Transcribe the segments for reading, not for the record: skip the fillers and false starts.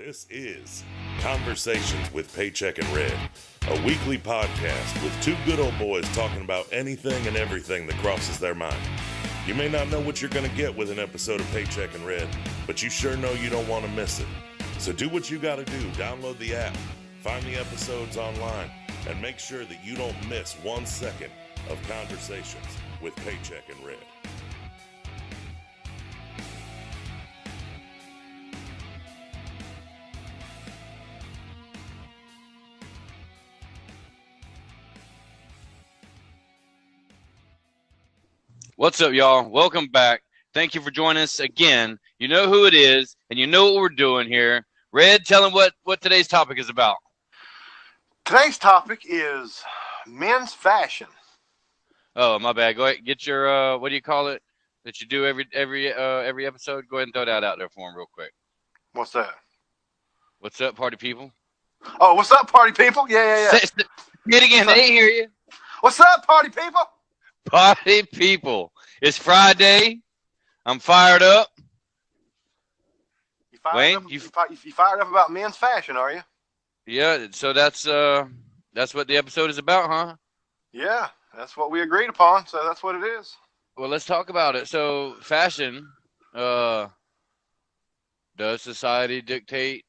This is Conversations with Paycheck and Red, a weekly podcast with two good old boys talking about anything and everything that crosses their mind. You may not know what you're going to get with an episode of Paycheck and Red, but you sure know you don't want to miss it. So do what you got to do. Download the app, find the episodes online, and make sure that you don't miss 1 second of Conversations with Paycheck and Red. What's up, y'all? Welcome back. Thank you for joining us again. You know who it is, and you know what we're doing here. Red, tell them what today's topic is about. Today's topic is men's fashion. Oh, my bad. Go ahead, get your what do you call it that you do every episode? Go ahead and throw that out there for them real quick. What's that? What's up, party people? Oh, what's up, party people? Yeah. Say it again. They didn't hear you. What's up, party people? Party people. It's Friday. I'm fired up. You fired Wayne, up, you fired up about men's fashion, are you? Yeah. So that's what the episode is about, huh? Yeah, that's what we agreed upon. So that's what it is. Well, let's talk about it. So, fashion. Does society dictate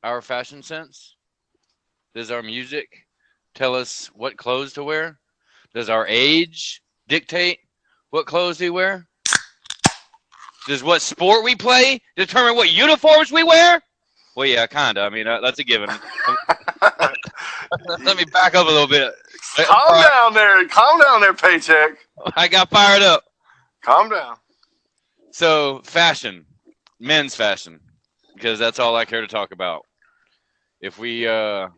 our fashion sense? Does our music tell us what clothes to wear? Does our age dictate what clothes we wear? Does what sport we play determine what uniforms we wear? Well, yeah, kind of. I mean, that's a given. Let me back up a little bit. Calm down there, Paycheck. I got fired up. Calm down. So, fashion, men's fashion, because that's all I care to talk about. If we, I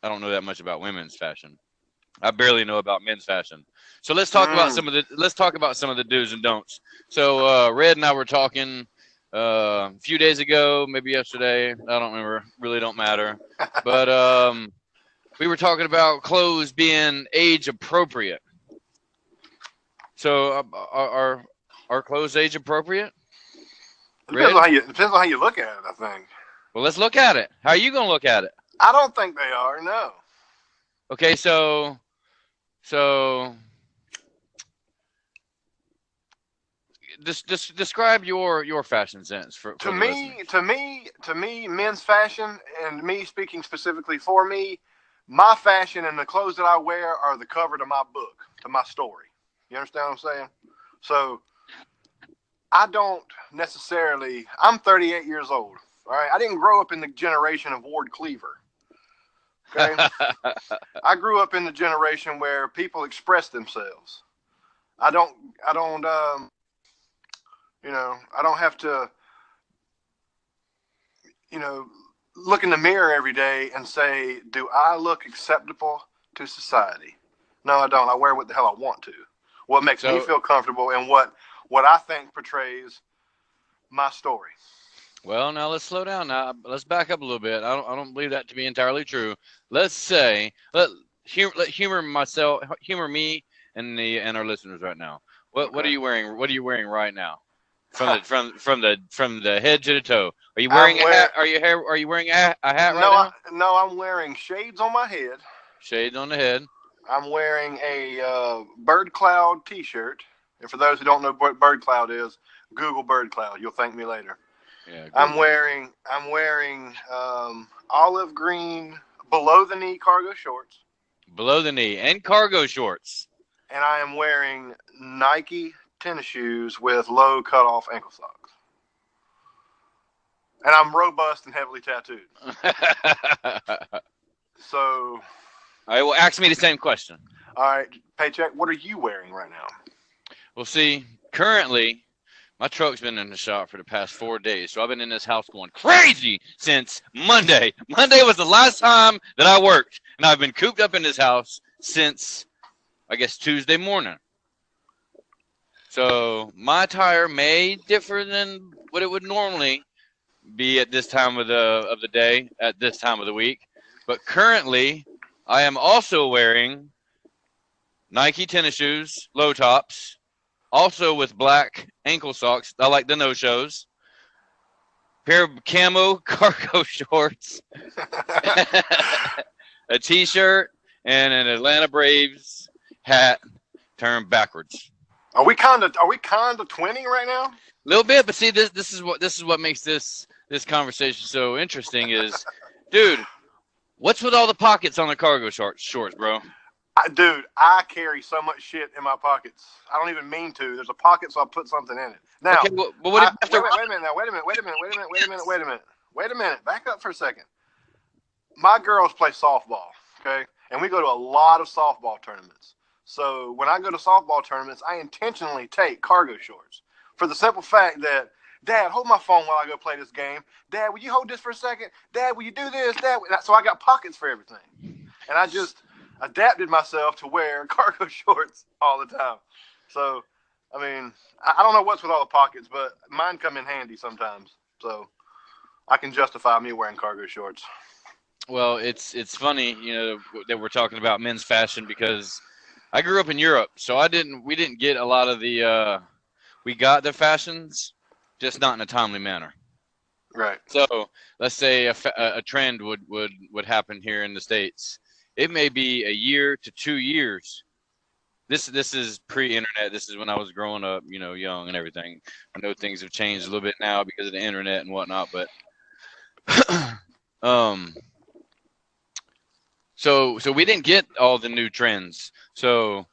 don't know that much about women's fashion. I barely know about men's fashion. So let's talk about some of the do's and don'ts. So Red and I were talking a few days ago, maybe yesterday. I don't remember. Really don't matter. But we were talking about clothes being age appropriate. So are clothes age appropriate? Depends on how you look at it, I think. Well, let's look at it. How are you going to look at it? I don't think they are, no. Okay, so describe your fashion sense for to me, men's fashion, and me speaking specifically for me, my fashion and the clothes that I wear are the cover to my book, to my story. You understand what I'm saying? So I don't necessarily. I'm 38 years old. All right, I didn't grow up in the generation of Ward Cleaver. Okay, I grew up in the generation where people express themselves. I don't have to, look in the mirror every day and say, do I look acceptable to society? No, I don't. I wear what the hell I want to. What makes me feel comfortable and what I think portrays my story. Well, now let's slow down. Now let's back up a little bit. I don't believe that to be entirely true. Let's say let humor me and our listeners right now. What are you wearing? What are you wearing right now? From the head to the toe. Are you wearing a hat? Are you wearing a hat right now? No, I'm wearing shades on my head. Shades on the head. I'm wearing a bird cloud T-shirt. And for those who don't know what bird cloud is, Google bird cloud. You'll thank me later. Yeah, I'm wearing olive green below the knee cargo shorts. Below the knee and cargo shorts. And I am wearing Nike tennis shoes with low cutoff ankle socks. And I'm robust and heavily tattooed. So. All right, well, ask me the same question. All right, Paycheck, what are you wearing right now? Well, see, currently, my truck's been in the shop for the past 4 days, so I've been in this house going crazy since Monday. Monday was the last time that I worked, and I've been cooped up in this house since, I guess, Tuesday morning. So my attire may differ than what it would normally be at this time of the day, at this time of the week. But currently, I am also wearing Nike tennis shoes, low tops, also with black ankle socks. I like the no-shows. pair of camo cargo shorts, a T-shirt, and an Atlanta Braves hat turned backwards. Are we kind of twinning right now? A little bit, but see, this is what makes this conversation so interesting. Is, dude, what's with all the pockets on the cargo shorts, bro? Dude, I carry so much shit in my pockets. I don't even mean to. There's a pocket, so I put something in it. Now, okay, well, what if wait a minute. Wait a minute. Back up for a second. My girls play softball, okay? And we go to a lot of softball tournaments. So when I go to softball tournaments, I intentionally take cargo shorts for the simple fact that, Dad, hold my phone while I go play this game. Dad, will you hold this for a second? Dad, will you do this? Dad, so I got pockets for everything. And I just adapted myself to wear cargo shorts all the time. So, I mean, I don't know what's with all the pockets, but mine come in handy sometimes. So I can justify me wearing cargo shorts. Well, it's funny, that we're talking about men's fashion because I grew up in Europe, so we didn't get a lot of we got the fashions, just not in a timely manner. Right. So let's say a trend would happen here in the States. It may be a year to 2 years. This is pre-internet. This is when I was growing up, young and everything. I know things have changed a little bit now because of the internet and whatnot, but so we didn't get all the new trends. So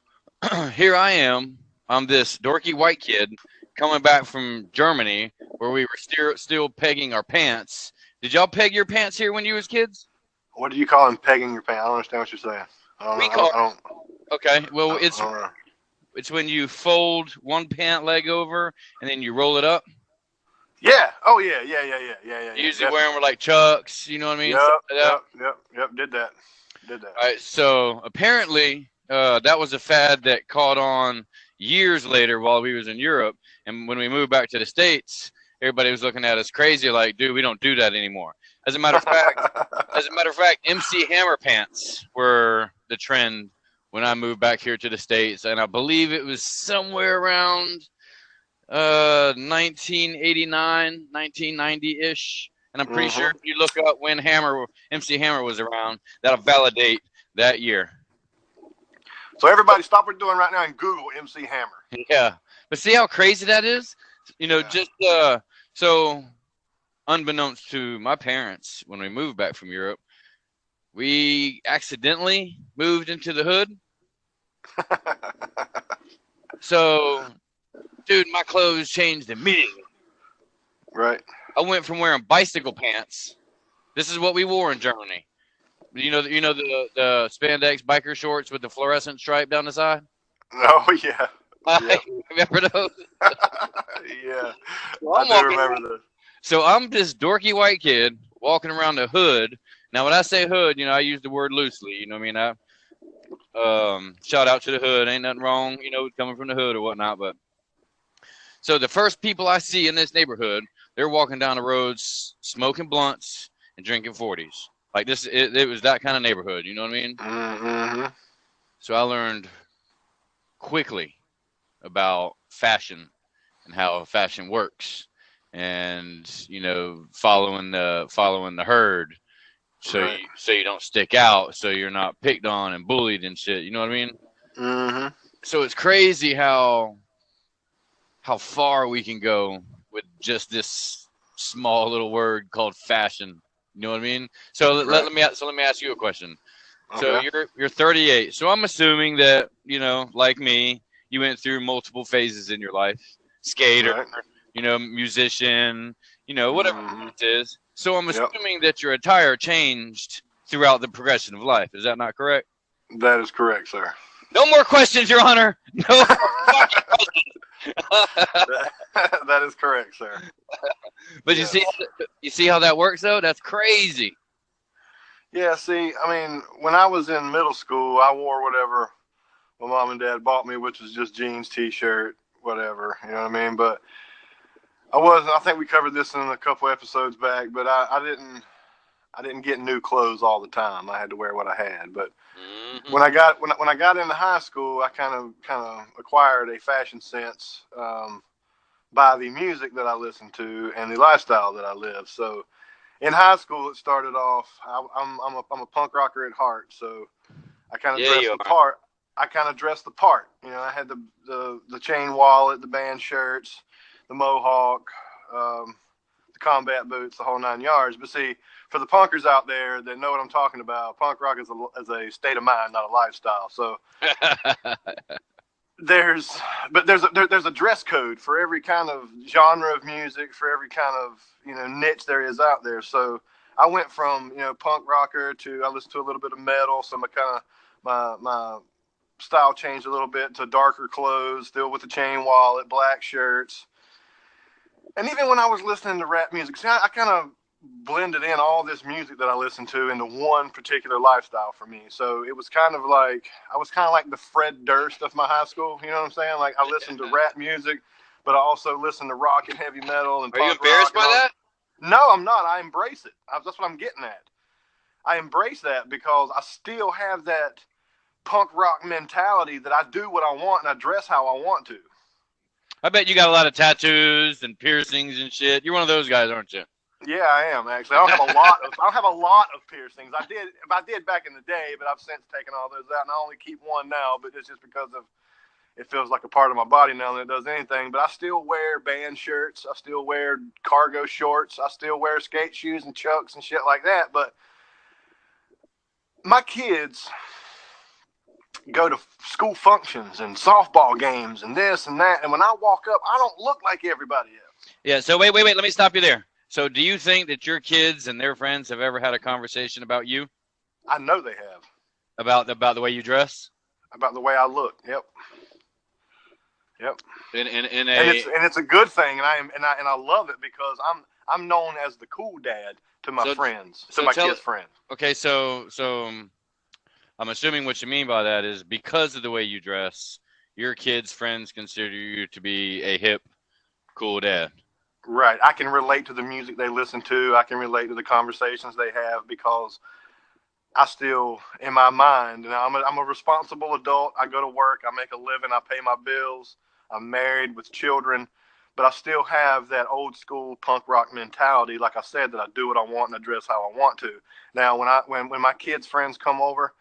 here I am. I'm this dorky white kid coming back from Germany where we were still pegging our pants. Did y'all peg your pants here when you was kids? What do you call them, pegging your pants? I don't understand what you're saying. Okay, well, it's when you fold one pant leg over and then you roll it up. Yeah. Oh, yeah. Usually wearing with like Chucks, you know what I mean? Yep. Did that. All right, so apparently that was a fad that caught on years later while we was in Europe, and when we moved back to the States, everybody was looking at us crazy, like, dude, we don't do that anymore. As a matter of fact, MC Hammer pants were the trend when I moved back here to the States, and I believe it was somewhere around 1989, 1990-ish. And I'm pretty sure if you look up when MC Hammer was around, that'll validate that year. So everybody stop what you're doing right now and Google MC Hammer. Yeah. But see how crazy that is? So unbeknownst to my parents, when we moved back from Europe, we accidentally moved into the hood. So, dude, my clothes changed immediately. Right. I went from wearing bicycle pants. This is what we wore in Germany. You know the spandex biker shorts with the fluorescent stripe down the side? Oh, yeah. Remember those? Yeah. Well, I do remember those. So I'm this dorky white kid walking around the hood. Now, when I say hood, I use the word loosely. You know what I mean? Shout out to the hood. Ain't nothing wrong, coming from the hood or whatnot. But so the first people I see in this neighborhood, they're walking down the roads, smoking blunts and drinking 40s. Like this, it was that kind of neighborhood. You know what I mean? Mm-hmm. So I learned quickly about fashion and how fashion works, and following the herd, so right. you don't stick out, so you're not picked on and bullied and shit. You know what I mean? Mm-hmm. So it's crazy how far we can go with just this small little word called fashion. You know what I mean? So let me ask you a question. Okay. So you're 38. So I'm assuming that like me, you went through multiple phases in your life. Skater, right. Musician, whatever it is. So I'm assuming that your attire changed throughout the progression of life. Is that not correct? That is correct, sir. No more questions, Your Honor. No more fucking questions. That is correct, sir. But you see how that works, though? That's crazy. Yeah, see, I mean, when I was in middle school, I wore whatever my mom and dad bought me, which was just jeans, T-shirt, whatever, you know what I mean? But I think we covered this in a couple episodes back, but I didn't get new clothes all the time. I had to wear what I had. But when I got into high school, I kind of acquired a fashion sense by the music that I listen to and the lifestyle that I live. So in high school, it started off, I'm a punk rocker at heart. So I kind of dressed the part. You know, I had the chain wallet, the band shirts, the mohawk, the combat boots, the whole 9 yards. But see, for the punkers out there that know what I'm talking about, punk rock is a state of mind, not a lifestyle. So there's a dress code for every kind of genre of music, for every kind of, you know, niche there is out there. So I went from, you know, punk rocker to, I listened to a little bit of metal. So my style changed a little bit to darker clothes, still with the chain wallet, black shirts. And even when I was listening to rap music, see, I kind of blended in all this music that I listened to into one particular lifestyle for me. So it was kind of like, I was kind of like the Fred Durst of my high school. You know what I'm saying? Like, I listened to rap music, but I also listened to rock and heavy metal and punk rock. Are you embarrassed by that? No, I'm not. I embrace it. That's what I'm getting at. I embrace that because I still have that punk rock mentality that I do what I want and I dress how I want to. I bet you got a lot of tattoos and piercings and shit. You're one of those guys, aren't you? Yeah, I am actually. I don't have a lot of piercings. I did back in the day, but I've since taken all those out, and I only keep one now. But it's just because of it feels like a part of my body now than it does anything. But I still wear band shirts. I still wear cargo shorts. I still wear skate shoes and chucks and shit like that. But my kids go to school functions and softball games and this and that, and when I walk up, I don't look like everybody else. Yeah. So wait. Let me stop you there. So do you think that your kids and their friends have ever had a conversation about you? I know they have. About the way you dress? About the way I look. Yep. And it's a good thing, and I love it because I'm known as the cool dad to my friends, to my kids' friends. Okay, so I'm assuming what you mean by that is because of the way you dress, your kids' friends consider you to be a hip, cool dad. Right. I can relate to the music they listen to. I can relate to the conversations they have because I still, in my mind, and I'm a responsible adult. I go to work. I make a living. I pay my bills. I'm married with children. But I still have that old school punk rock mentality. Like I said, that I do what I want and I dress how I want to. Now, when my kids' friends come over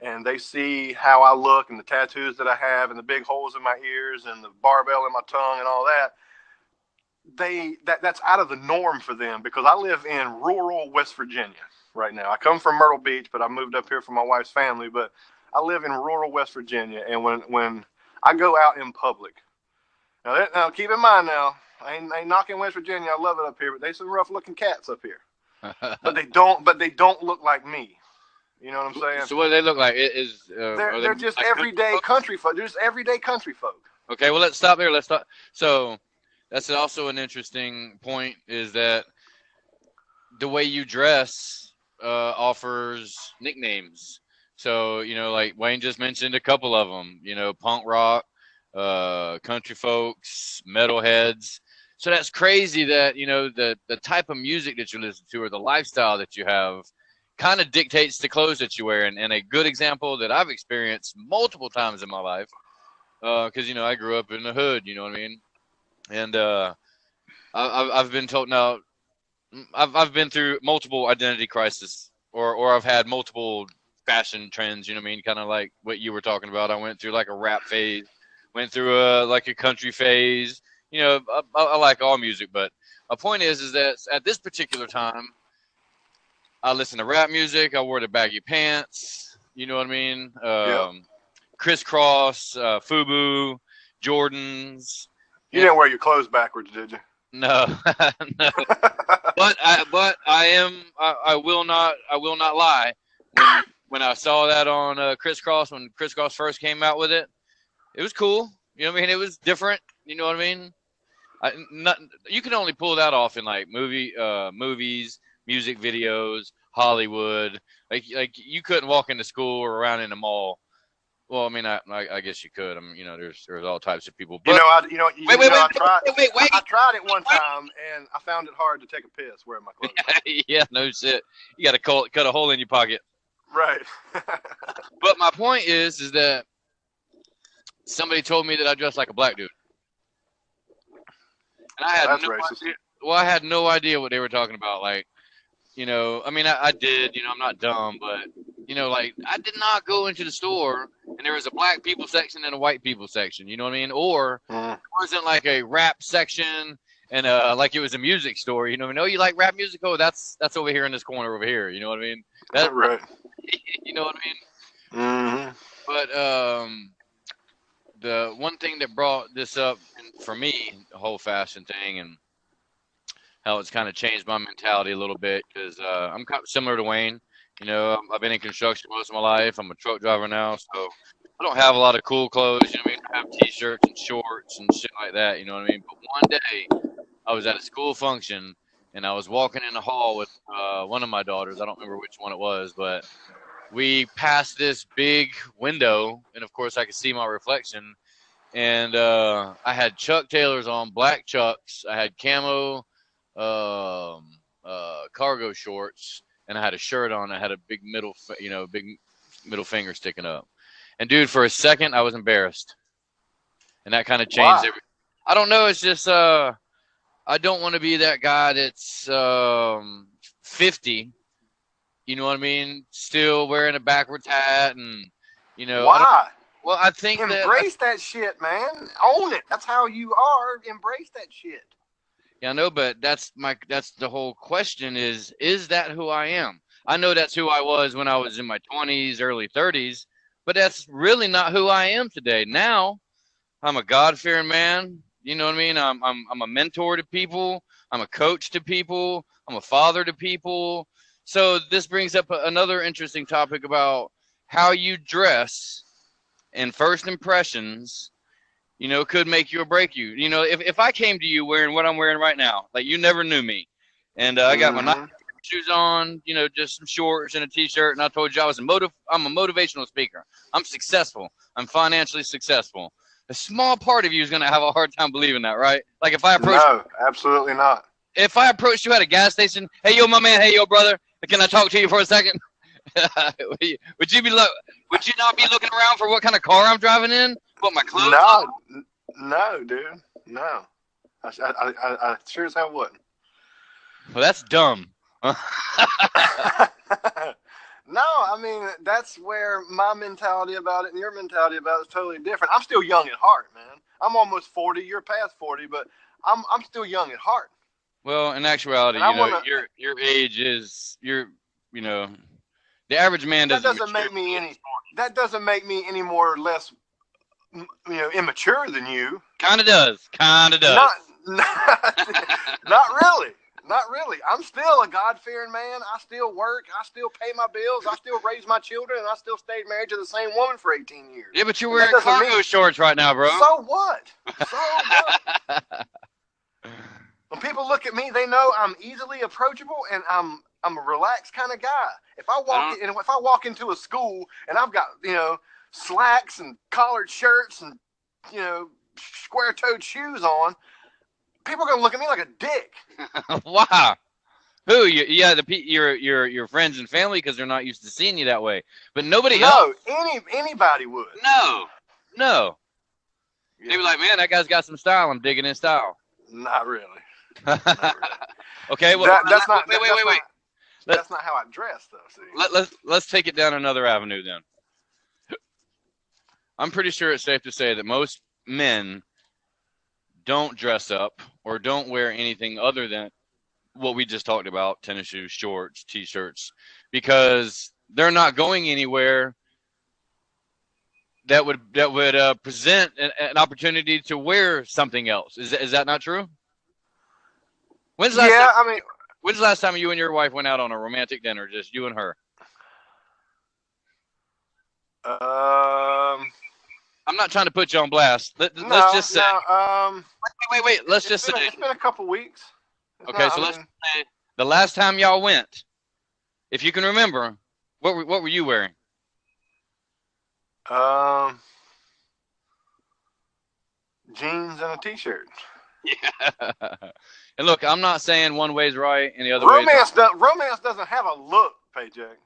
and they see how I look and the tattoos that I have and the big holes in my ears and the barbell in my tongue and all that, that's out of the norm for them because I live in rural West Virginia right now. I come from Myrtle Beach, but I moved up here for my wife's family. But I live in rural West Virginia, and when I go out in public, now keep in mind now, I ain't knocking West Virginia. I love it up here, but there's some rough looking cats up here. but they don't look like me. You know what I'm saying? So what do they look like? They're just like everyday country folk. They're just everyday country folk. Okay, well let's stop there. So. That's also an interesting point is that the way you dress offers nicknames. So, you know, like Wayne just mentioned a couple of them, you know, punk rock, country folks, metalheads. So that's crazy that, you know, the type of music that you listen to or the lifestyle that you have kind of dictates the clothes that you wear. And a good example that I've experienced multiple times in my life, because, you know, I grew up in the hood, you know what I mean? And I've been told now, I've been through multiple identity crises, or I've had multiple fashion trends. You know what I mean? Kind of like what you were talking about. I went through like a rap phase, went through a country phase. You know, I like all music, but my point is that at this particular time, I listened to rap music. I wore the baggy pants. You know what I mean? Crisscross, FUBU, Jordans. You didn't wear your clothes backwards, did you? No, no. But I will not lie. When I saw that on Crisscross, when Crisscross first came out with it, it was cool. You know what I mean? It was different. You know what I mean? You can only pull that off in like movies, music videos, Hollywood. Like you couldn't walk into school or around in the mall. Well, I mean, I guess you could. I mean, you know, there's all types of people. But, wait. I tried it one time, and I found it hard to take a piss wearing my clothes. Yeah, no shit. You got to cut a hole in your pocket. Right. But my point is that somebody told me that I dress like a black dude. And I had That's no racist. idea. Well, I had no idea what they were talking about. Like, I mean, I did. I'm not dumb, but like I did not go into the store and there was a black people section and a white people section. You know what I mean? Or it wasn't like a rap section and like it was a music store. You know what I mean? Oh, you like rap music? Oh, that's over here in this corner over here. You know what I mean? That, right. You know what I mean? But the one thing that brought this up for me, the whole fashion thing, and how it's kind of changed my mentality a little bit, because I'm kind of similar to Wayne. I've been in construction most of my life. I'm a truck driver now, so I don't have a lot of cool clothes. You know what I mean? I have T-shirts and shorts and shit like that. You know what I mean? But one day, I was at a school function, and I was walking in the hall with one of my daughters. I don't remember which one it was, but we passed this big window, and of course, I could see my reflection. And I had Chuck Taylors on, black Chucks. I had camo cargo shorts, and I had a shirt on. I had a big middle finger sticking up. And dude, for a second, I was embarrassed, and that kind of changed everything. I don't know. It's just I don't want to be that guy that's 50. You know what I mean? Still wearing a backwards hat, and Why? I think embrace that shit, man. Own it. That's how you are. Embrace that shit. Yeah, I know, but that's the whole question is that who I am? I know that's who I was when I was in my 20s, early 30s, but that's really not who I am today. Now, I'm a God-fearing man. You know what I mean? I'm a mentor to people. I'm a coach to people. I'm a father to people. So this brings up another interesting topic about how you dress and first impressions, could make you or break you. If I came to you wearing what I'm wearing right now, like you never knew me, and I got my Nike shoes on, just some shorts and a T-shirt, and I told you I'm a motivational speaker. I'm successful. I'm financially successful. A small part of you is going to have a hard time believing that, right? Like if I approach No, absolutely not. If I approached you at a gas station, hey, yo, my man, hey, yo, brother, can I talk to you for a second? Would you not be looking around for what kind of car I'm driving in? What my clothes? No, dude, no. I sure as hell wouldn't. Well, that's dumb. No, I mean that's where my mentality about it and your mentality about it is totally different. I'm still young at heart, man. I'm almost 40. You're past 40, but I'm still young at heart. Well, in actuality, your age is the average man doesn't. That doesn't make me any more or less, immature than you. Kind of does. Not really. Not really. I'm still a God-fearing man. I still work. I still pay my bills. I still raise my children, and I still stayed married to the same woman for 18 years. Yeah, but you're wearing cargo shorts right now, bro. So what? When people look at me, they know I'm easily approachable, and I'm a relaxed kind of guy. If I walk into a school and I've got slacks and collared shirts and square-toed shoes on, people are gonna look at me like a dick. Wow. Who? Yeah, your friends and family, because they're not used to seeing you that way. But nobody else. No, anybody would. No. Yeah. They'd be like, man, that guy's got some style. I'm digging his style. Not really. Okay, well, that's not. Wait. That's not how I dress, though. See? Let's take it down another avenue then. I'm pretty sure it's safe to say that most men don't dress up or don't wear anything other than what we just talked about: tennis shoes, shorts, T-shirts, because they're not going anywhere that would present an opportunity to wear something else. Is that not true? When's the last time you and your wife went out on a romantic dinner, just you and her? I'm not trying to put you on blast. Let's just say. Wait. It's been a couple weeks. Let's say the last time y'all went, if you can remember, what were you wearing? Jeans and a T-shirt. Yeah. And look, I'm not saying one way's right and the other way's right. Romance doesn't have a look, Paycheck.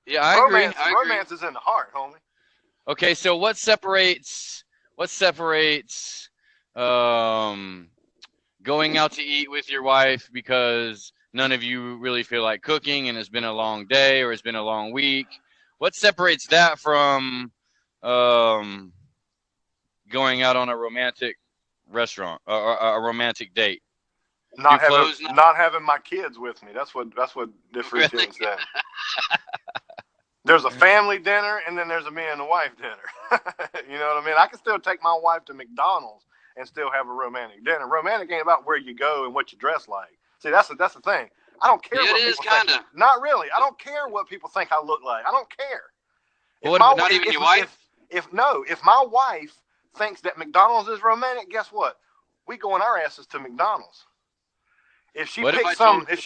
Yeah, I agree. Romance is in the heart, homie. Okay, so what separates going out to eat with your wife because none of you really feel like cooking and it's been a long day or it's been a long week. What separates that from going out on a romantic restaurant or a romantic date? Not having my kids with me. That's what differentiates that. There's a family dinner and then there's a me and the wife dinner. You know what I mean? I can still take my wife to McDonald's and still have a romantic dinner. Romantic ain't about where you go and what you dress like. See, that's the thing. I don't care what people think. Not really. I don't care what people think I look like. I don't care. Well, not even your wife? If my wife thinks that McDonald's is romantic, guess what? We going our asses to McDonald's. If she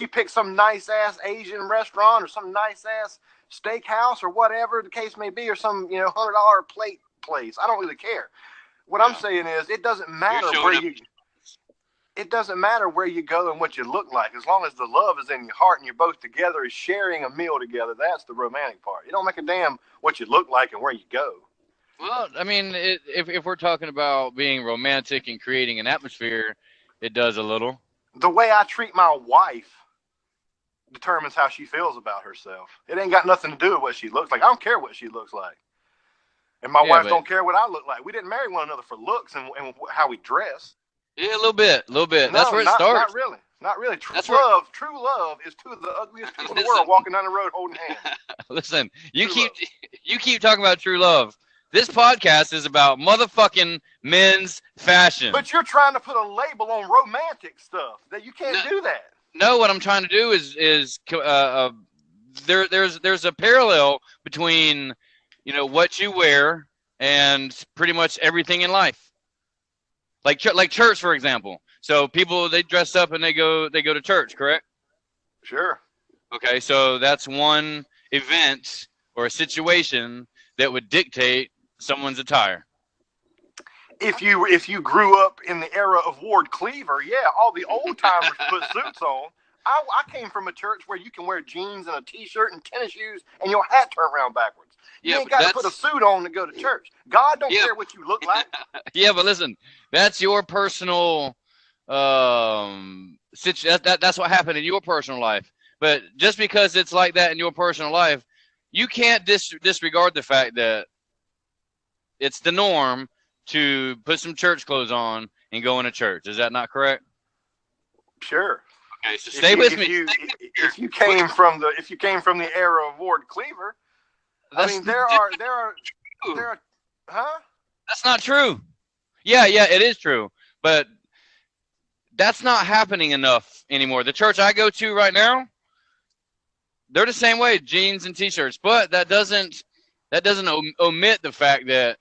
picks some nice ass Asian restaurant or some nice ass steakhouse or whatever the case may be, or some $100 plate place, I don't really care. What I'm saying is, it doesn't matter where you go and what you look like, as long as the love is in your heart and you're both together, is sharing a meal together. That's the romantic part. It don't make a damn what you look like and where you go. Well, I mean, if we're talking about being romantic and creating an atmosphere, it does a little. The way I treat my wife determines how she feels about herself. It ain't got nothing to do with what she looks like. I don't care what she looks like. And my wife don't care what I look like. We didn't marry one another for looks and how we dress. Yeah, a little bit. No, that's where it starts. Not really. True love is two of the ugliest people in the world walking down the road holding hands. Listen, you keep talking about true love. This podcast is about motherfucking men's fashion. But you're trying to put a label on romantic stuff. That you can't do that. No, what I'm trying to do is there's a parallel between what you wear and pretty much everything in life. Like church, for example. So people, they dress up and they go to church, correct? Sure. Okay, so that's one event or a situation that would dictate someone's attire. If you grew up in the era of Ward Cleaver, yeah, all the old timers put suits on. I came from a church where you can wear jeans and a t-shirt and tennis shoes and your hat turn around backwards. You ain't got to put a suit on to go to church. God don't care what you look like. Yeah, but listen, that's your personal that's what happened in your personal life. But just because it's like that in your personal life, you can't disregard the fact that it's the norm to put some church clothes on and go into church. Is that not correct? Sure. Okay, so stay with me. If you came from the era of Ward Cleaver, there are, huh? That's not true. Yeah, it is true, but that's not happening enough anymore. The church I go to right now, they're the same way, jeans and t-shirts, but that doesn't omit the fact that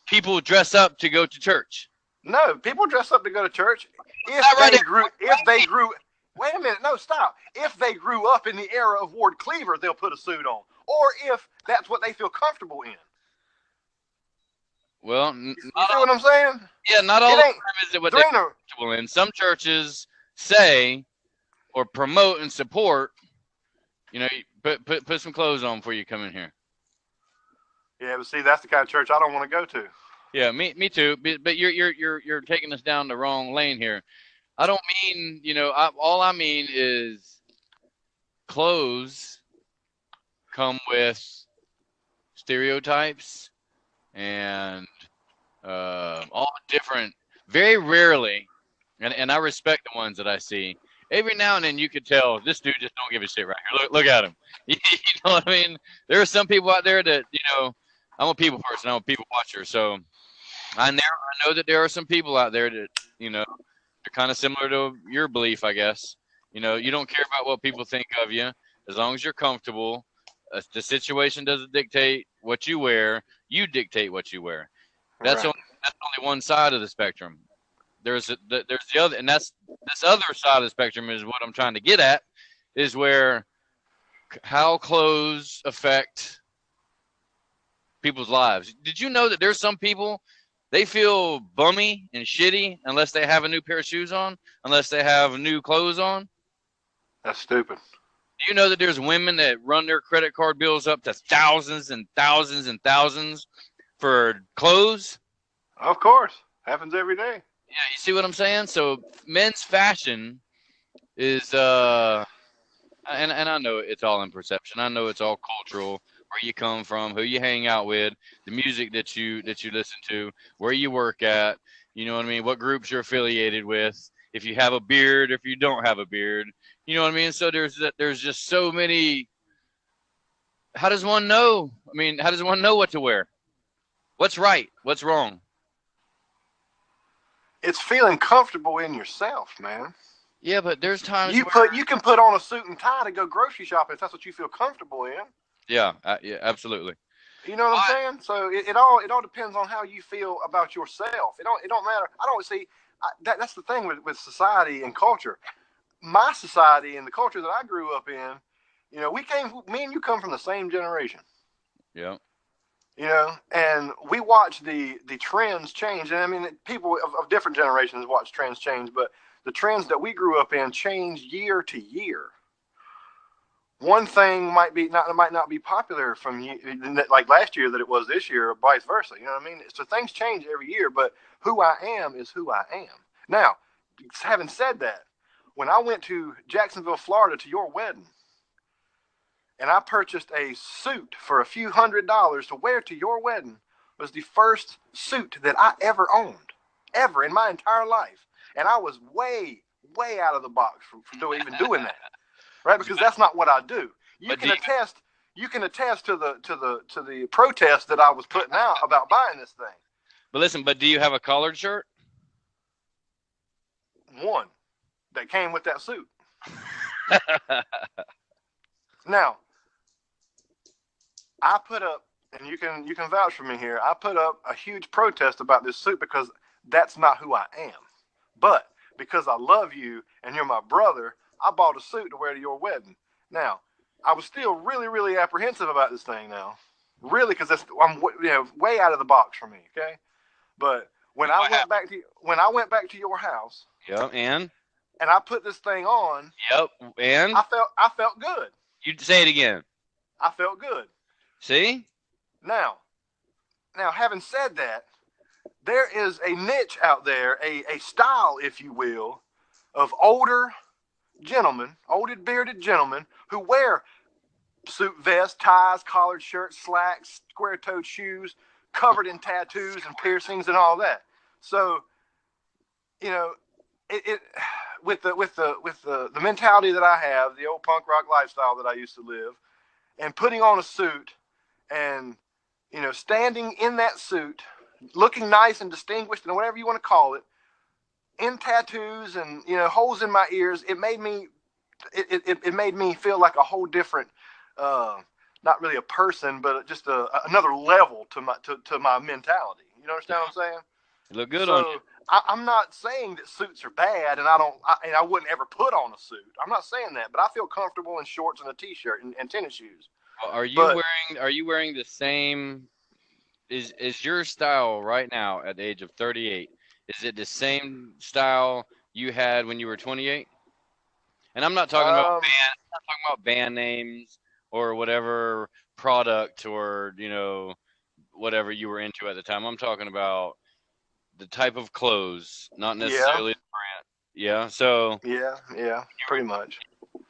people dress up to go to church. No, people dress up to go to church wait a minute, no, stop. If they grew up in the era of Ward Cleaver, they'll put a suit on. Or if that's what they feel comfortable in. Well, you see what I'm saying? Yeah, not all the time is it what they're comfortable in. Some churches say or promote and support, put some clothes on before you come in here. Yeah, but see, that's the kind of church I don't want to go to. Yeah, me too. But you're taking us down the wrong lane here. I don't mean, all I mean is clothes come with stereotypes and all different, very rarely, and I respect the ones that I see. Every now and then you could tell this dude just don't give a shit right here. Look at him. You know what I mean? There are some people out there that, I'm a people person. I'm a people watcher. So I know that there are some people out there that, they're kind of similar to your belief, I guess. You don't care about what people think of you. As long as you're comfortable, the situation doesn't dictate what you wear. You dictate what you wear. That's only one side of the spectrum. There's the other, and that's this other side of the spectrum is what I'm trying to get at, is where how clothes affect people's lives. Did you know that there's some people, they feel bummy and shitty unless they have a new pair of shoes on, unless they have new clothes on? That's stupid. Do you know that there's women that run their credit card bills up to thousands and thousands and thousands for clothes? Of course. Happens every day. Yeah, you see what I'm saying? So men's fashion is and I know it's all in perception. I know it's all cultural, where you come from, who you hang out with, the music that you listen to, where you work at, you know what I mean, what groups you're affiliated with, if you have a beard, if you don't have a beard, you know what I mean? So there's just so many. How does one know? I mean, how does one know what to wear? What's right? What's wrong? It's feeling comfortable in yourself, man. Yeah, but there's times You can put on a suit and tie to go grocery shopping if that's what you feel comfortable in. yeah, absolutely. You know what I'm saying? So it all depends on how you feel about yourself. It don't matter. I don't see that's the thing with society and culture. My society and the culture that I grew up in, you know, me and you come from the same generation. Yeah. You know, and we watch the trends change. And I mean, people of different generations watch trends change, but the trends that we grew up in change year to year. One thing might not be popular from like last year that it was this year, or vice versa. You know what I mean? So things change every year, but who I am is who I am. Now, having said that, when I went to Jacksonville, Florida, to your wedding, and I purchased a suit for a few $100s to wear to your wedding, was the first suit that I ever owned, ever in my entire life, and I was way out of the box for even doing that. Right, because that's not what I do. You can attest to the protest that I was putting out about buying this thing. But listen, do you have a collared shirt? One that came with that suit. Now, I put up, and you can vouch for me here, I put up a huge protest about this suit because that's not who I am. But because I love you and you're my brother, I bought a suit to wear to your wedding. Now, I was still really apprehensive about this thing now. Really, because I'm way out of the box for me, okay? But when I went back to your house, yep, and I put this thing on, yep, and I felt good. You say it again. I felt good. See? Now, having said that, there is a niche out there, a style, if you will, of older bearded gentlemen who wear suit vests, ties, collared shirts, slacks, square-toed shoes, covered in tattoos and piercings and all that. So, you know, with the mentality that I have, the old punk rock lifestyle that I used to live, and putting on a suit and, you know, standing in that suit, looking nice and distinguished and whatever you want to call it, in tattoos and, you know, holes in my ears, it made me feel like a whole different, not really a person, but just another level to my mentality. You understand what I'm saying? You look good on you. I'm not saying that suits are bad, and I wouldn't ever put on a suit. I'm not saying that, but I feel comfortable in shorts and a t-shirt and tennis shoes. Are you wearing the same? Is your style right now at the age of 38? Is it the same style you had when you were 28? And I'm not talking about band names or whatever product or, you know, whatever you were into at the time. I'm talking about the type of clothes, not necessarily the brand. Yeah. So. Yeah, pretty much.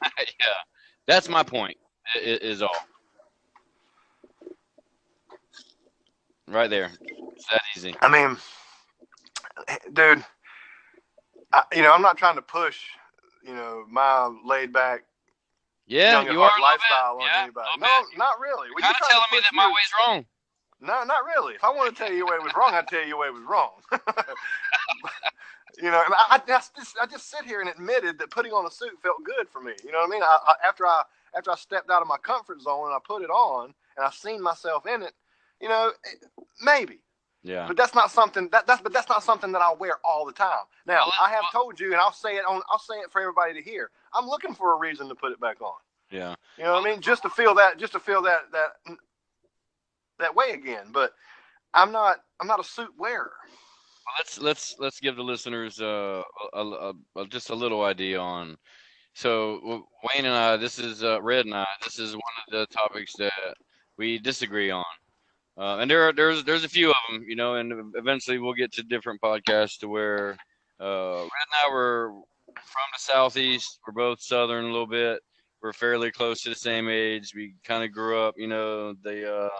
Yeah, that's my point. Is all. Right there. It's that easy. I mean, dude, I'm not trying to push, my laid back, young you are lifestyle on anybody. No, not really. You're kind of telling me that my way's wrong. No, not really. If I want to tell you your way was wrong, I'd tell you your way was wrong. I just sit here and admitted that putting on a suit felt good for me. You know what I mean? After I stepped out of my comfort zone and I put it on and I seen myself in it, maybe. Yeah. But that's not something that's not something that I'll wear all the time. Now, I have told you, and I'll say it for everybody to hear. I'm looking for a reason to put it back on. Yeah. You know what I mean? Just to feel that way again. But I'm not a suit wearer. Well, let's give the listeners just a little idea on. So Wayne and I, this is Red and I. This is one of the topics that we disagree on. And there's a few of them, and eventually we'll get to different podcasts to where Red and I were from the southeast. We're both southern a little bit. We're fairly close to the same age. We kind of grew up, in the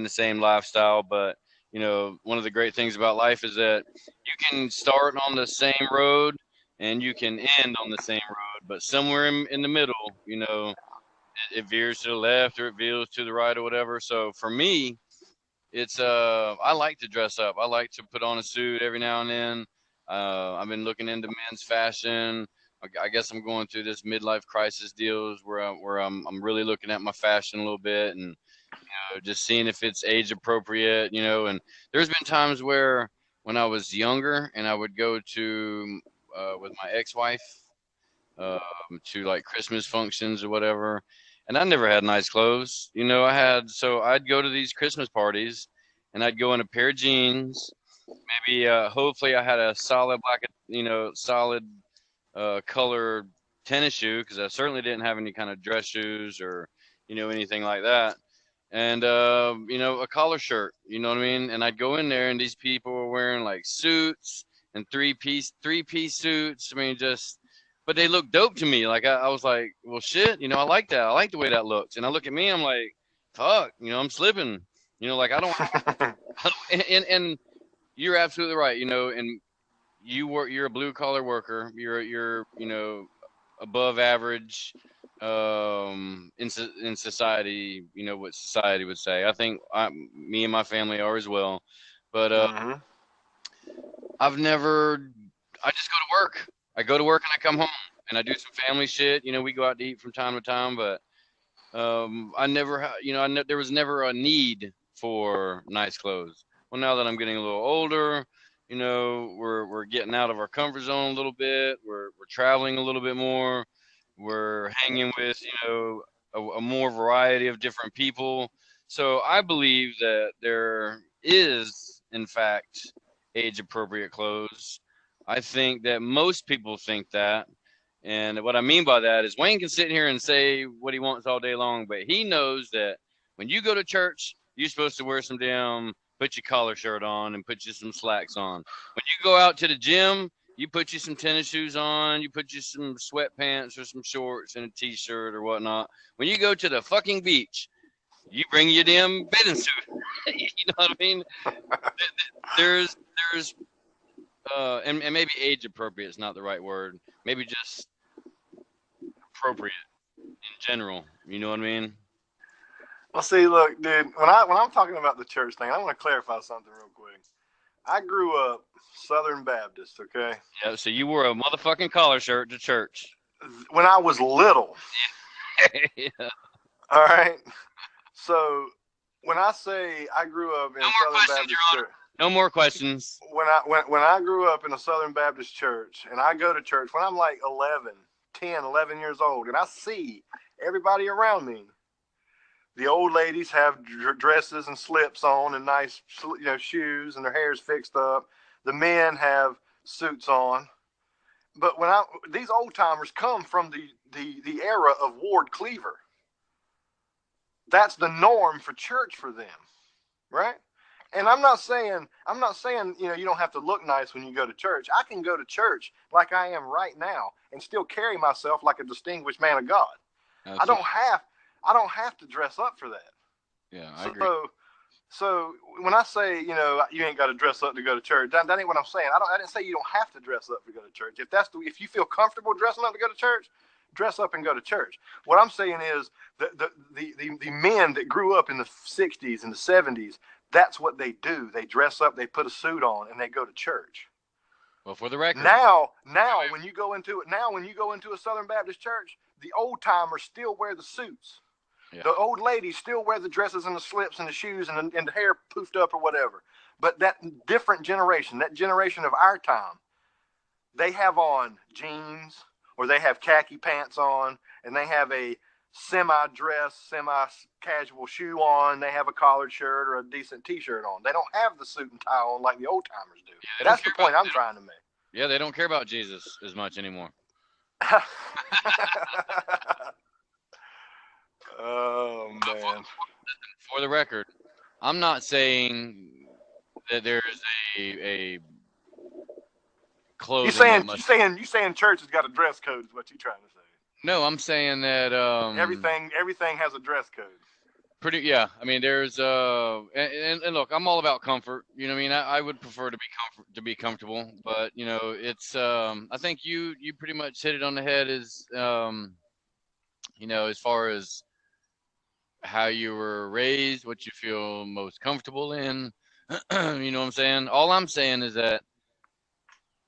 same lifestyle. But one of the great things about life is that you can start on the same road and you can end on the same road, but somewhere in the middle, it veers to the left or it veers to the right or whatever. So for me, it's I like to dress up. I like to put on a suit every now and then. I've been looking into men's fashion. I guess I'm going through this midlife crisis deals where I'm really looking at my fashion a little bit and just seeing if it's age appropriate. And there's been times where when I was younger and I would go to with my ex-wife to like Christmas functions or whatever. And I never had nice clothes. I'd go to these Christmas parties and I'd go in a pair of jeans. Maybe, hopefully I had a solid black, solid color tennis shoe because I certainly didn't have any kind of dress shoes or, anything like that. And, a collar shirt, you know what I mean? And I'd go in there and these people were wearing like suits and three-piece suits. I mean, but they look dope to me. Like I was like, well, shit, I like that. I like the way that looks. And I look at me, I'm like, fuck, I'm slipping. Like I don't. And you're absolutely right. And you're a blue collar worker. You're above average in society. What society would say. I think me and my family are as well. But I've never. I just go to work. I go to work and I come home and I do some family shit. We go out to eat from time to time, but I never, there was never a need for nice clothes. Well, now that I'm getting a little older, we're getting out of our comfort zone a little bit. We're traveling a little bit more. We're hanging with, a more variety of different people. So I believe that there is, in fact, age appropriate clothes. I think that most people think that. And what I mean by that is Wayne can sit here and say what he wants all day long, but he knows that when you go to church, you're supposed to wear some put your collar shirt on and put you some slacks on. When you go out to the gym, you put you some tennis shoes on, you put you some sweatpants or some shorts and a t-shirt or whatnot. When you go to the fucking beach, you bring your damn bathing suit. You know what I mean? There's and maybe age appropriate is not the right word. Maybe just appropriate in general. You know what I mean? Well, see, look, dude. When I'm talking about the church thing, I want to clarify something real quick. I grew up Southern Baptist. Okay. Yeah. So you wore a motherfucking collar shirt to church when I was little. Yeah. All right. So when I say I grew up in Southern Baptist church. No more questions. When I grew up in a Southern Baptist church and I go to church when I'm like 11 years old and I see everybody around me, the old ladies have dresses and slips on and nice shoes and their hair's fixed up. The men have suits on. But these old timers come from the era of Ward Cleaver. That's the norm for church for them, right? And I'm not saying, you don't have to look nice when you go to church. I can go to church like I am right now and still carry myself like a distinguished man of God. I don't have to dress up for that. Yeah, I agree. So when I say, you ain't got to dress up to go to church, that ain't what I'm saying. I didn't say you don't have to dress up to go to church. If you feel comfortable dressing up to go to church, dress up and go to church. What I'm saying is the men that grew up in the 60s and the 70s, that's what they do. They dress up, they put a suit on, and they go to church. Well, for the record, now when you go into a Southern Baptist church, the old timers still wear the suits. Yeah. The old ladies still wear the dresses and the slips and the shoes and the hair poofed up or whatever. But that different generation, that generation of our time, they have on jeans or they have khaki pants on and they have a semi-dress, semi-casual shoe on. They have a collared shirt or a decent t-shirt on. They don't have the suit and tie on like the old timers do. Yeah, that's the point I'm trying to make. Yeah, they don't care about Jesus as much anymore. Oh, man. For the record, I'm not saying that there's a clothing. You saying church has got a dress code is what you're trying to say. No, I'm saying that everything has a dress code. Yeah. I mean, there's and look, I'm all about comfort. You know what I mean? I would prefer to be comfortable, but you know, it's I think you pretty much hit it on the head. Is you know, as far as how you were raised, what you feel most comfortable in. You know what I'm saying? All I'm saying is that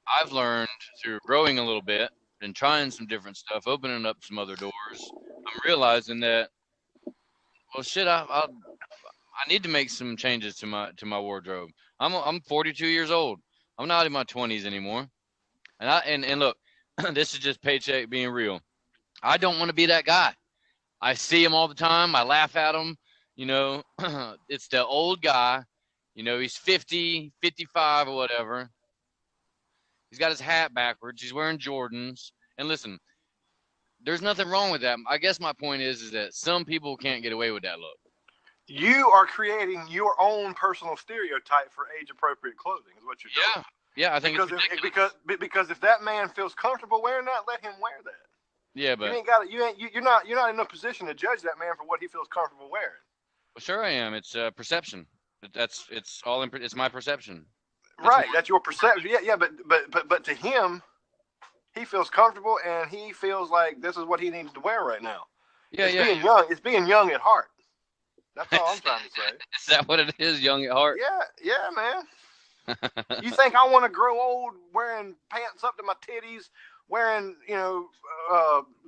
I've learned through growing a little bit and trying some different stuff, opening up some other doors. I'm realizing that, well, shit, I need to make some changes to my wardrobe. I'm 42 years old. I'm not in my 20s anymore. And look, this is just paycheck being real. I don't want to be that guy. I see him all the time. I laugh at him. You know, it's the old guy. You know, he's 50, 55 or whatever. He's got his hat backwards. He's wearing Jordans. And listen, there's nothing wrong with that. I guess my point is that some people can't get away with that look. You are creating your own personal stereotype for age-appropriate clothing is what you're doing. Yeah, I think because if that man feels comfortable wearing that, let him wear that. Yeah, but you're not in a position to judge that man for what he feels comfortable wearing. Well, sure I am. It's perception. It's my perception. Right, that's your perception. Yeah, but to him, he feels comfortable and he feels like this is what he needs to wear right now. Yeah, It's being young at heart. That's all I'm trying to say. Is that what it is, young at heart? Yeah, man. You think I want to grow old wearing pants up to my titties, wearing,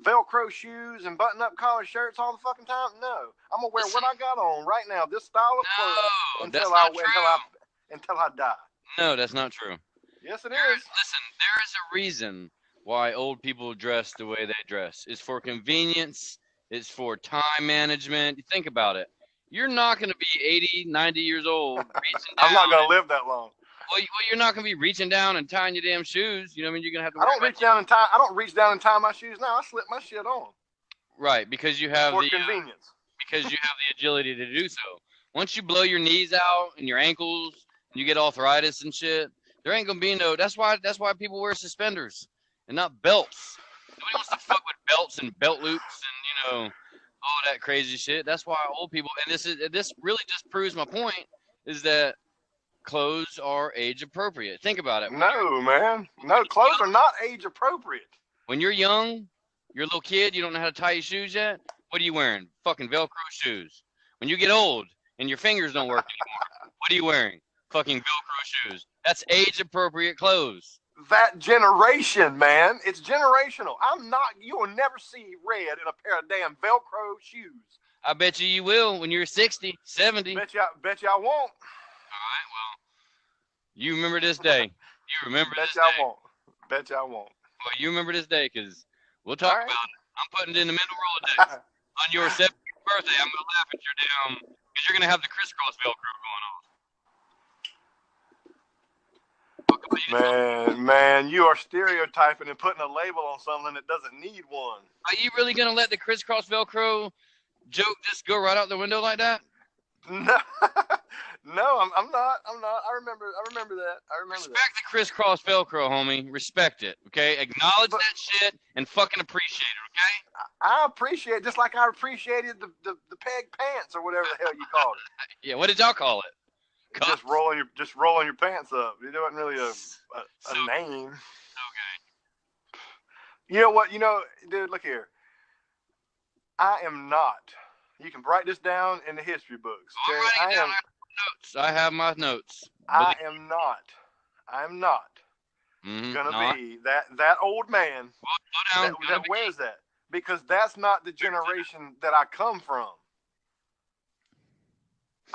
Velcro shoes and button-up collar shirts all the fucking time? No. I'm going to wear what I got on right now, this style of clothes, until I die. No, that's not true. Yes, it is. Listen, there is a reason why old people dress the way they dress. It's for convenience. It's for time management. You think about it. You're not going to be 80, 90 years old reaching down. I'm not going to live that long. Well, you're not going to be reaching down and tying your damn shoes. You know what I mean? You're going to have to. I don't reach down and tie my shoes now. I slip my shit on. Right, because you have the convenience. Because you have the agility to do so. Once you blow your knees out and your ankles, and you get arthritis and shit, there ain't going to be no. That's why people wear suspenders and not belts. Nobody wants to fuck with belts and belt loops and all that crazy shit. That's why old people. And this really just proves my point is that clothes are age appropriate. Think about it. No, man. No, clothes are not age appropriate. When you're young, you're a little kid, you don't know how to tie your shoes yet. What are you wearing? Fucking Velcro shoes. When you get old and your fingers don't work anymore, what are you wearing? Fucking Velcro shoes. That's age appropriate clothes. That generation, man. It's generational. You will never see red in a pair of damn Velcro shoes. I bet you will when you're 60, 70. Bet you I won't. All right, well, you remember this day. You remember this day. Bet you I won't. Well, you remember this day because we'll talk about it. I'm putting it in the middle Rolodex. On your 70th birthday, I'm going to laugh at your damn, because you're going to have the crisscross Velcro going on. Man, you are stereotyping and putting a label on something that doesn't need one. Are you really going to let the crisscross Velcro joke just go right out the window like that? No, I'm not. I remember that. Respect the crisscross Velcro, homie. Respect it, okay? Acknowledge that shit and fucking appreciate it, okay? I appreciate it just like I appreciated the peg pants or whatever the hell you called it. Yeah, what did y'all call it? Just rolling your pants up. It wasn't really a name. Okay. You know what? Dude, look here. I am not. You can write this down in the history books. Okay? I have my notes. I am not gonna be that old man that wears that, because that's not the generation that I come from.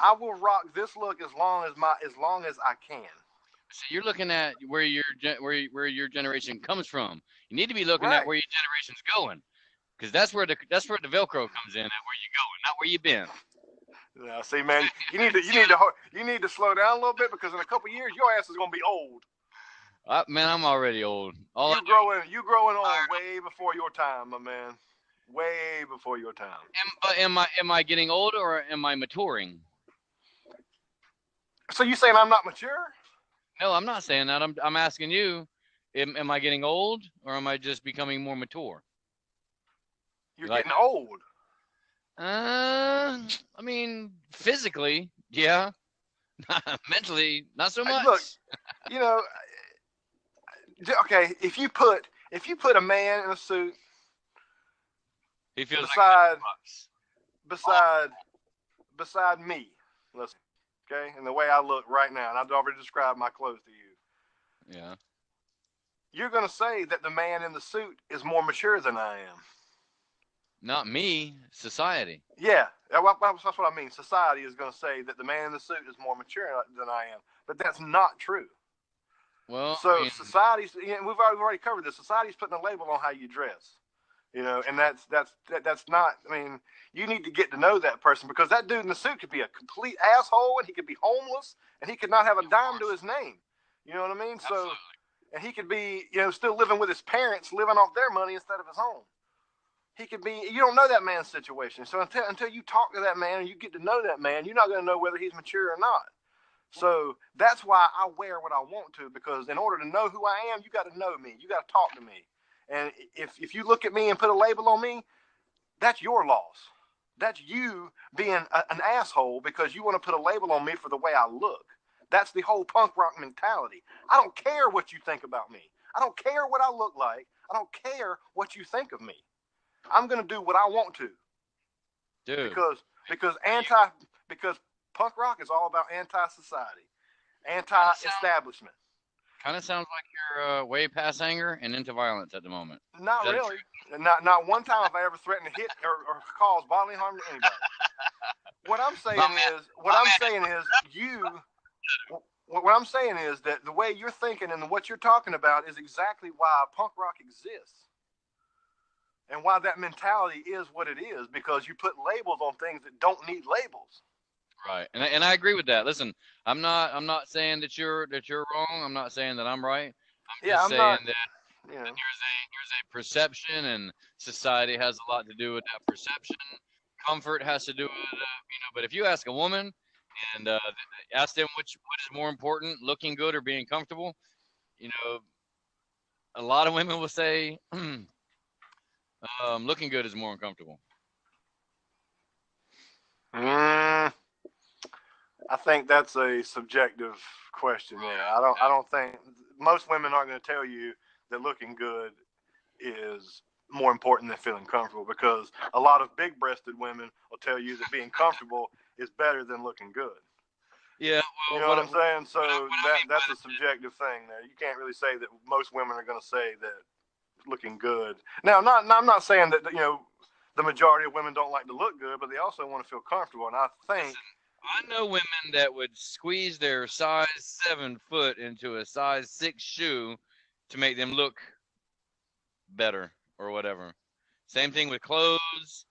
I will rock this look as long as I can. So you're looking at where your generation comes from. You need to be looking at where your generation's going, because that's where the Velcro comes in, at where you're going, not where you've been. Yeah, see, man, you need to slow down a little bit, because in a couple of years your ass is gonna be old. Man, I'm already old. You growing old way before your time, my man. Way before your time. Am I getting older or am I maturing? So you saying I'm not mature? No, I'm not saying that. I'm asking you. Am I getting old, or am I just becoming more mature? You're Like, getting old. I mean, physically, yeah. Mentally, not so much. Look, you know, okay. If you put a man in a suit he feels beside like beside me, listen, okay, and the way I look right now, and I've already described my clothes to you. yeah. You're going to say that the man in the suit is more mature than I am. Not me, society. Yeah, that's what I mean. Society is going to say that the man in the suit is more mature than I am, but that's not true. Well, So I mean, society's, we've already covered this. Society's putting a label on how you dress, and that's not. I mean, you need to get to know that person, because that dude in the suit could be a complete asshole, and he could be homeless, and he could not have a dime to his name. You know what I mean? absolutely. So, and he could be, still living with his parents, living off their money instead of his own. He could be. You don't know that man's situation, so until you talk to that man and you get to know that man, you're not going to know whether he's mature or not. So that's why I wear what I want to, because in order to know who I am, you got to know me. You got to talk to me. And if you look at me and put a label on me, that's your loss. That's you being an asshole because you want to put a label on me for the way I look. That's the whole punk rock mentality. I don't care what you think about me. I don't care what I look like. I don't care what you think of me. I'm going to do what I want to. Dude. Because punk rock is all about anti-society, anti-establishment. Kind of sounds like you're way past anger and into violence at the moment. Not really. Not one time have I ever threatened to hit or cause bodily harm to anybody. What I'm saying is that the way you're thinking and what you're talking about is exactly why punk rock exists. And why that mentality is what it is, because you put labels on things that don't need labels. Right, and I agree with that. Listen, I'm not saying that you're wrong. I'm not saying that I'm right. I'm just saying that there's a perception, and society has a lot to do with that perception. Comfort has to do with But if you ask a woman and ask them what is more important, looking good or being comfortable, a lot of women will say. Looking good is more uncomfortable. I think that's a subjective question there. I don't think most women aren't going to tell you that looking good is more important than feeling comfortable, because a lot of big-breasted women will tell you that being comfortable is better than looking good. Yeah, well, you know what I'm saying? So that's a subjective thing there. You can't really say that most women are going to say that looking good. Now, I'm not saying that the majority of women don't like to look good, but they also want to feel comfortable. And I think I know women that would squeeze their size 7 foot into a size 6 shoe to make them look better or whatever. Same thing with clothes.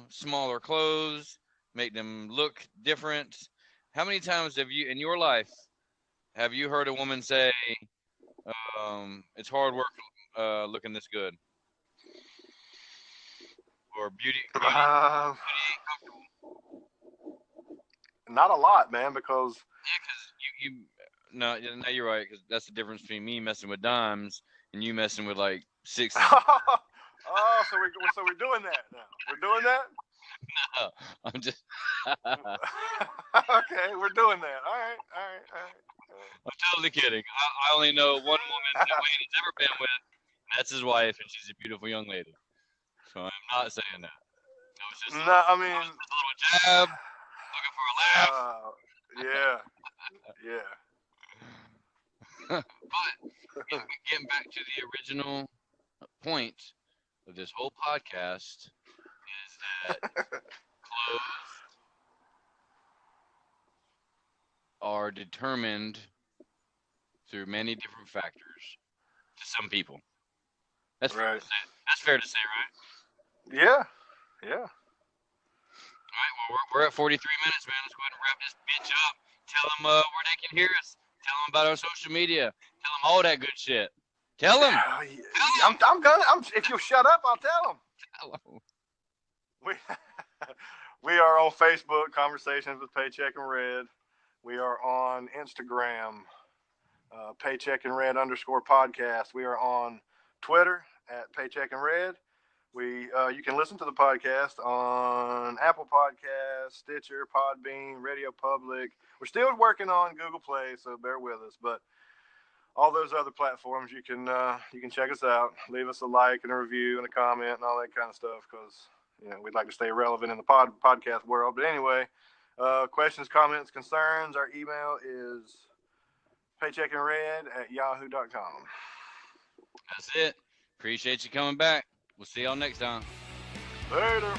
Smaller clothes make them look different. How many times have you in your life heard a woman say, "It's hard work looking this good," or beauty comfortable? Not a lot, man, because no, you're right, because that's the difference between me messing with dimes and you messing with like 6. Oh, so we're doing that now. We're doing that. No, I'm just. Okay, we're doing that. All right. I'm totally kidding. I only know one woman that Wayne's ever been with. And that's his wife, and she's a beautiful young lady. So I'm not saying that. It was just I mean, just a little jab, looking for a laugh. Yeah. But getting back to the original point of this whole podcast is that clothes are determined through many different factors to some people. That's right. Fair to say, right? Yeah. All right, well, we're at 43 minutes, man. Let's go ahead and wrap this bitch up. Tell them where they can hear us. Tell them about our social media. Tell them all that good shit. Tell them. If you'll shut up, I'll tell them. Tell them. We are on Facebook, Conversations with Paycheck and Red. We are on Instagram, Paycheck and Red _podcast. We are on Twitter at Paycheck and Red. You can listen to the podcast on Apple Podcasts, Stitcher, Podbean, RadioPublic. We're still working on Google Play, so bear with us. But all those other platforms, you can check us out. Leave us a like and a review and a comment and all that kind of stuff, because we'd like to stay relevant in the podcast world. But anyway, questions, comments, concerns. Our email is paycheckandred@yahoo.com. That's it. Appreciate you coming back. We'll see y'all next time. Later.